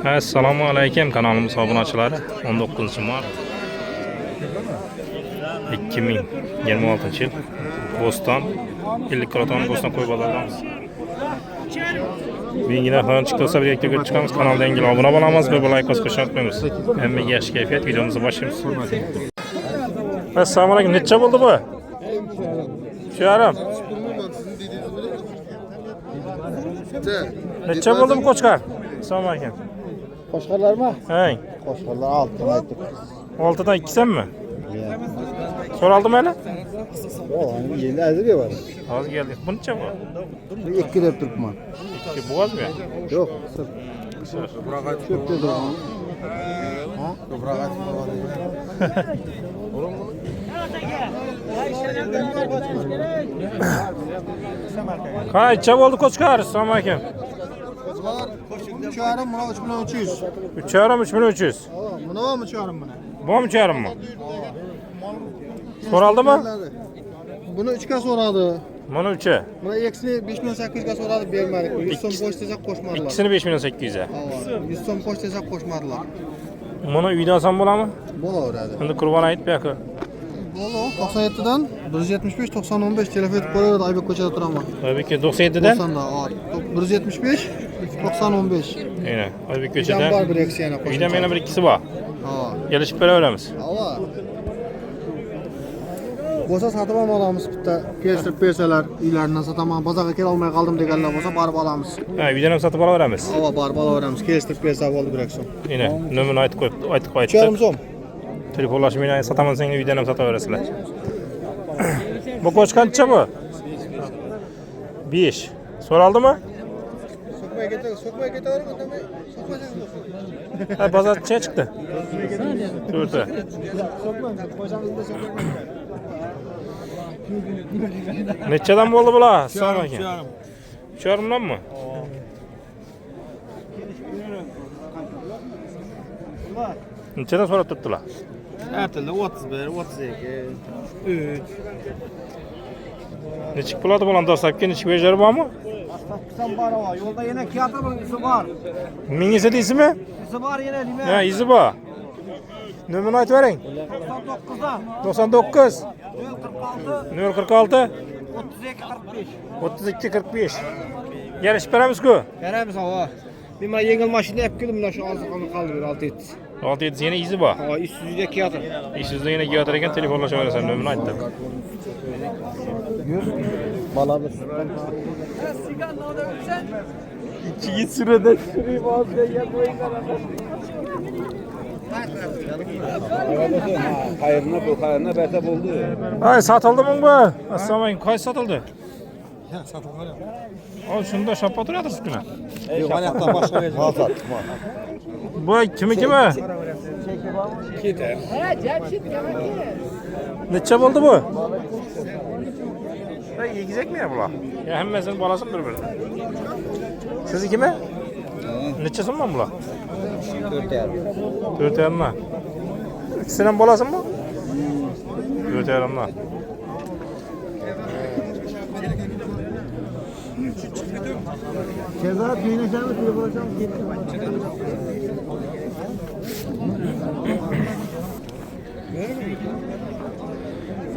Assalomu alaykum kanalimiz obunachilari. 19-mart 2026 yil Bo'ston 50 kiloton Bo'ston qo'y bozoridamiz. Buyingilar falan chiqsa bir yakka ko'rib chiqamiz. Kanalga yangi obuna bo'lamiz va like bosishni unutmaymiz. Hammaga yaxshi kayfiyat videomizni boshlaymiz. Assalomu alaykum. Necha bo'ldi bu? 3,5. Necha bo'ldi bu qo'chqar? Assalomu alaykum. Qo'shqarlarmi? Hey. Qo'shqarlar 6 dan aytdik. 6 dan 2 sanmi? So'raldimi hali? Yo'q, endi azizga bor. Hozir keldik. Buncha bu? 2 deb turibman. 2 bo'g'azmi? Yo'q, sir. Ko'proq aytib Ha? Ko'proq aytib Qancha bo'ldi qo'chqar? Assalomu alaykum. 3,5 mana 3,300. 3,5 3,300. Mana 3,5 mana. Bu 3,5 mi? So'raldimi? Buni 3 ga so'radi. Mana 3'e. Buni eksini 5800 ga so'radi, bermadik. 100 so'm qo'sh desa qo'shmadilar. İkisini 5800 'e. 100 so'm qo'sh desa qo'shmadilar. Mana uydan olsam bo'ladimi? Bo'laveradi. Endi qurbon aytib yo'q. Bo'ldi, 97 dan 175 90 15 telefon etib qo'yaveradi, Aybek ko'chada turaman. Aybek 97 dan 175 90 15. Aynen. Aybek ko'chada. Bor bir eksiyana qo'shib. Uyda mena bir ikkisi bor. Ha. Kelishib beraveramiz. Ava. Bo'lsa sotib olamiz bitta. Kelishtirib bersalar, uylardan sotaman, bozorga kela olmay qoldim deganlar bo'lsa, borib olamiz. Ha, uydan ham sotib olaveramiz. Ava, borib olaveramiz. Kelishtirib bersa bo'ldi bir so'm. Aynen. Nomerini aytib qo'yibdi. 3,5 so'm. Telefonlashib meni sotaman senga uydan ham sotaverasizlar. Bu qo'ch qancha bu? 5. So'raldimi? So'kmay ketaverma, demay. So'kmay. Ha, bozor necha chiqdi? 4 ta. Nechadan bo'ldi bular? Assalomu alaykum. 3,5 danmi? Nechadan so'rab turibdilar? Her türlü 31, 32, 3. Nechik bo'ladi bular dastlabki nechik bejar bormi? Sen var o. Yolda yine kıyatı var. Mingisi deysizmi? İsi var yine değil mi? Ha, izi bor. Nomerini aytib bering. 99'da. 99 046 046 32 45. 32 45. Yarışib beramiz-ku. Veremiz hava. Bir ma yengil maşinada hep keldim şu azı kaldı 6-7. 6-7 yana izi bor. Ha, üstüzde kıyatı. Ishingizda yana kelayotar ekan, telefonlashaverasan, nomerini aytdim. Bala bir. İki git sürede. Hayırına betap oldu. Ay, satıldı mı bu? Assalomu alaykum. Qaysi satıldı? Ya satılmadı. Al şunu da şappa turasiz kuna. Yok, ayaktan başka verdim. Mal sat. Bu kimi? Gider. Necha bo'ldi bu? Ha, yegizek mi ya bular? Ya hammasini bolasi bir-bir. Sizniki mi? Necha so'mdan bular? 4,5. 4,5 mi? İkisinden bolasın mı? 4,5 mi? Ceza düğüneşen mi telefonlaşan mı?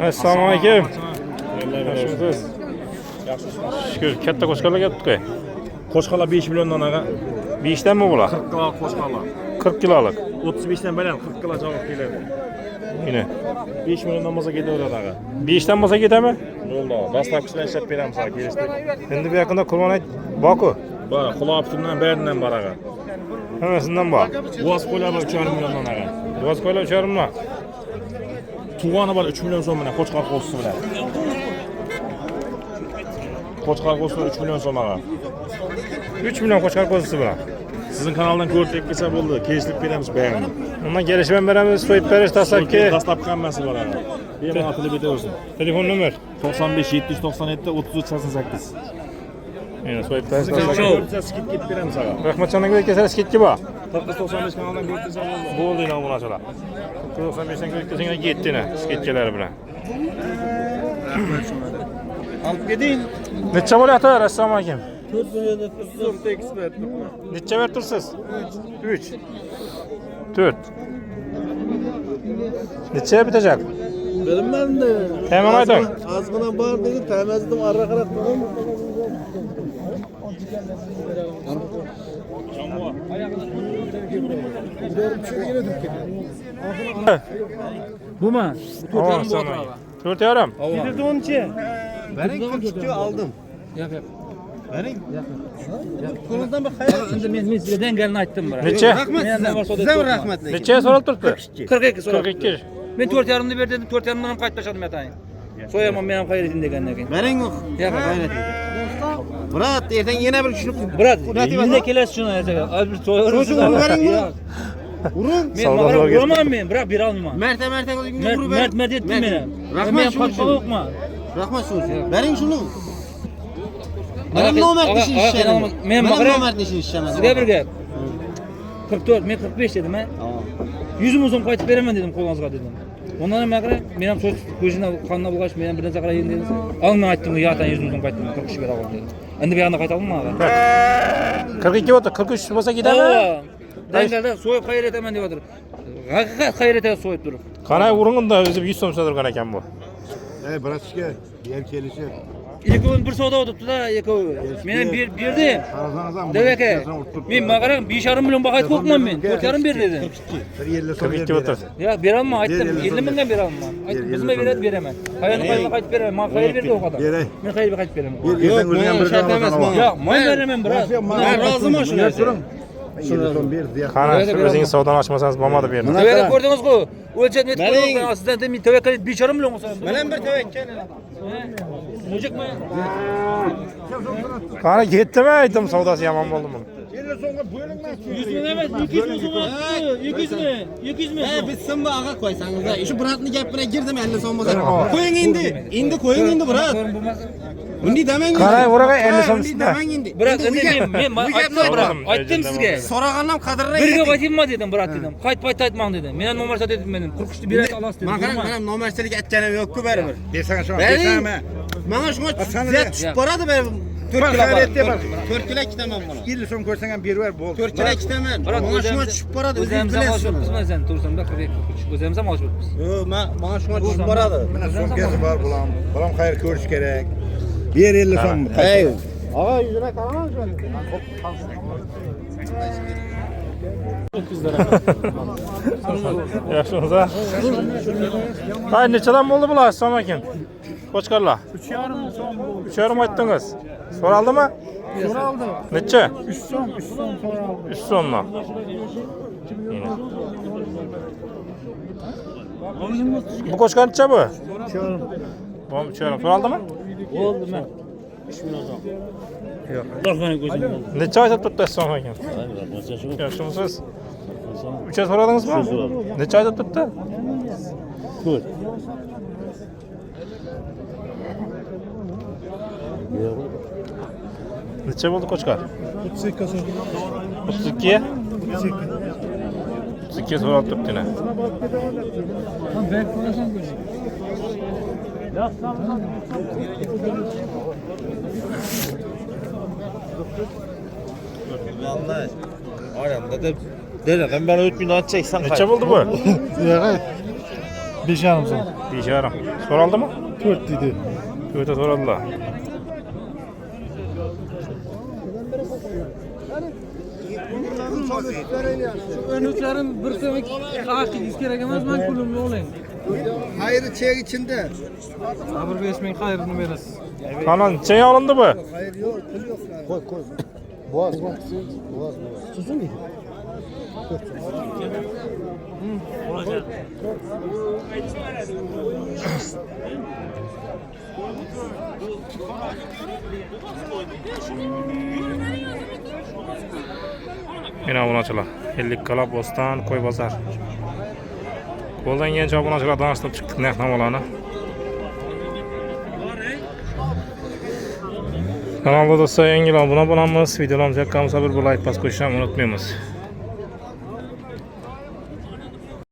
Assalomu alaykum. Yaxshimisiz? Shukr, katta qo'shqarlar kelibdi-ku. Qo'shqarlar 5 milliondan ağa. 5 danmi bular? 40 kilo qo'shqarlar. 40 kilolik. 35 dan baland 40 kilo javob keladi. Yine. 5 milliondan bo'lsa ketaveradi ağa. 5 dan bo'lsa ketami? Yo'lda, dastlabkisini ishlab beramiz ağa, kelishdik. Endi bu yaqinda qurbon ayt bor-ku. Bor, quloqimdan baridan bor ağa. Hammasidan bor. Voz qo'ylar 3,5 milliondan ağa. Boz qo'ylar 3,5 mi? Tug'oni bor 3 million so'm bilan qo'chqar qo'zisi bilan. Qo'chqar qo'zisi 3 million so'm ağa. 3 million qo'chqar qo'zisi bilan. Sizin kanaldan ko'rib kelsa bo'ldi, kelishib beramiz bayarini. Undan kelishib beramiz, so'yib berish dastlabki. Dastlabki hammasi bor ağa. Bemalol qilib betaversin. Telefon nomer 95 797 33 88. Yine so'yib berish Sizin dastlabki. kanaldan ko'rib skit ketib beramiz ağa. Rahmatjonga kelsa sketki bor. 95 kanaldan ko'rib kelsa bo'ldi. Bo'ldi ina bunachalar. 95 dan ko'rsang ketdina sketchalari bilan. Alıp gidin. Necha bo'lyapti? Assalomu alaykum. Neçe vertirsiz? 3. 4. Neçeye bitecek? Bilmem de. Hemen aydın. Azgına bağır dedi, temizledim, arra karak dedim. Bu mu? Bu Tamam tutarım bu sana. otrağa. 4 yarım. Getirdi onun için. Benim 42 aldım. Yap yap. Benim kulundan bir hayal. Şimdi men sizden gelin aytdım bura. Neçe? Size mi rahmetli? Neçeye sorup turdu? 42 sonra. 42. Men 4 yarımını verdim, 4 yarımdan qaytlaşadım yatayın. Soyamam benim hayretim degandan keyin. Benim yok. Yap yap. Murat, erten yine bir düşünüp. Brat, yine kelesi şunu aytsa. Az bir soyarım. Çocuğu verin mi? Vurun. Men Savda mağara zor vuramam men, bırak bir almam. Mert'e vurur ben. Mert ettim beni. Rahmet Men şunu patpa okma. Rahmet şunu. Verin şunu. Benim nomert işin işlerim. Men Benim mağara nomert işin işlerim. sizge bir gap. 44, men 45 dedim ha. Tamam. 100 so'm qaytib beraman dedim qo'lingizga dedim. Ondan ham maqra men ham so'z ko'zini qanday bulg'ash men ham bir narsa qilayin dedim. Al men aytdim yo'qdan 100 so'm qaytdim 40 bera ol dedim. Endi bu yoqdan qayta olmayman. 42 oldu. 43 bo'lsa ketadimi? Dangalda so'yib xayr etaman deb o'tir. Haqiqat xayr etadi so'yib turib. Qanay urung'unda o'zi 100 so'm so'rgan ekan bu. Bratishka, yer kelishib. Ikkovi bir savdo o'tibdi-da, ikkovi. Men ham berdim. Deb aka. Men maqra 5,5 million baho aytib qo'yibman men. 4,5 ber dedim. 42 o'tirdi. Ya berolmam aytdim. 50 mingdan berolmam. Aytdim bizga beradi beraman. Qayerga qaytib beraman. Men xayr berdi o qadar. Men xayrga qaytib beraman. Yok, men şart emasman. Yo'q, men beraman biroz. Ben razıman şuna. Şuradan bir diye. Qanay o'zingiz savdoni ochmasangiz bo'lmadi bu yerda. Tevakkal ko'rdingiz-ku? O'lchab netib qo'ydim. Sizdan men tevakkal 5,5 million olsa. Benim bir tevekkül. Mujikmi? Qani ketdimi aytdim savdosi yomon bo'ldi buni. 100 ming emas, 200 ming so'm olibdi. 200 ming. 200 ming. Bitsin bu ağa koysanız da. Şu Murat'ın gapına girdim 50 son bozar. Koyun indi. İndi koyun indi Murat. Undi demen indi. Qanay uraga 50 so'm Undi üstünde. demen indi. Biroq endi men aytdim sizga. So'ragandan qadrini Bir gap aytaymi dedim, biroq dedim. Qaytib aytmang dedim. Men nomer sot dedim men. 43 bir ayt olasiz dedim. Manam nomerchilik aytganim yo'q-ku baribir. Desene şu an. Benim Desene. Mana shunga ziyat tushib boradi benim. 4 kilo var. 4 kilo kitaman bana. 50 so'm ko'rsangan bir ver bol. 4 kilo kitaman. Mana shunga tushib boradi. O'zimiz ham olishibmiz sen tursam da 43. O'zimiz ham olishibmiz. Yo, mana shunga tushib boradi. Mana so'mkasi bor bulam. Bulam xayr ko'rish kerak. Bir 50 so'm. Hey. Ağa yüzüne kalamam şöyle. Yaxshimiz-a? Hay nechadan bo'ldi bular assalomu alaykum. Qo'chqarlar. 3,5 aytdingiz. So'raldimi? So'raldi. Necha? 3 so'm, 3 so'm so'raldi. 3 so'mmi? Bu qo'chqar necha bu? 3,5. Bu 3,5. So'raldimi? Bo'ldi men. Yo'q. Rahmani ko'zim. Necha aytib turibdi assalomu alaykum. Yaxshimisiz? 3 so'radingizmi? Necha aytib turibdi? 4. Necha bo'ldi qo'chqar? 32 so'm. 32? 32 so'rab turibdi yana. Vallahi. Aramda da dedim ben 3000 atacaksan. Necha bo'ldi bu? Yo'q. 5,5 so'm. 5,5. So'raldimi? 4 dedi. 4 ta so'radilar. Önüçlerin bir so'mlik haqiqiy kerak emas, men pulimni olayım. Hayır çek içinde. Sabır 5 ming xayrini berasiz. Qani necha olindi bu? Hayır yok, pul yok. Koy koy. Boğaz. Boğaz. Tuzun mu? Mana obunachilar. Ellik kala Bo'ston, Qo'y bozor. Qo'ldan kelgancha obunachilar tanishtirib chiqdik narx-navolarni. Kanalda do'stlar yangi obuna bo'lamiz. Videolarimizni yoqqan bo'lsa bir like bosib qo'yishni unutmaymiz.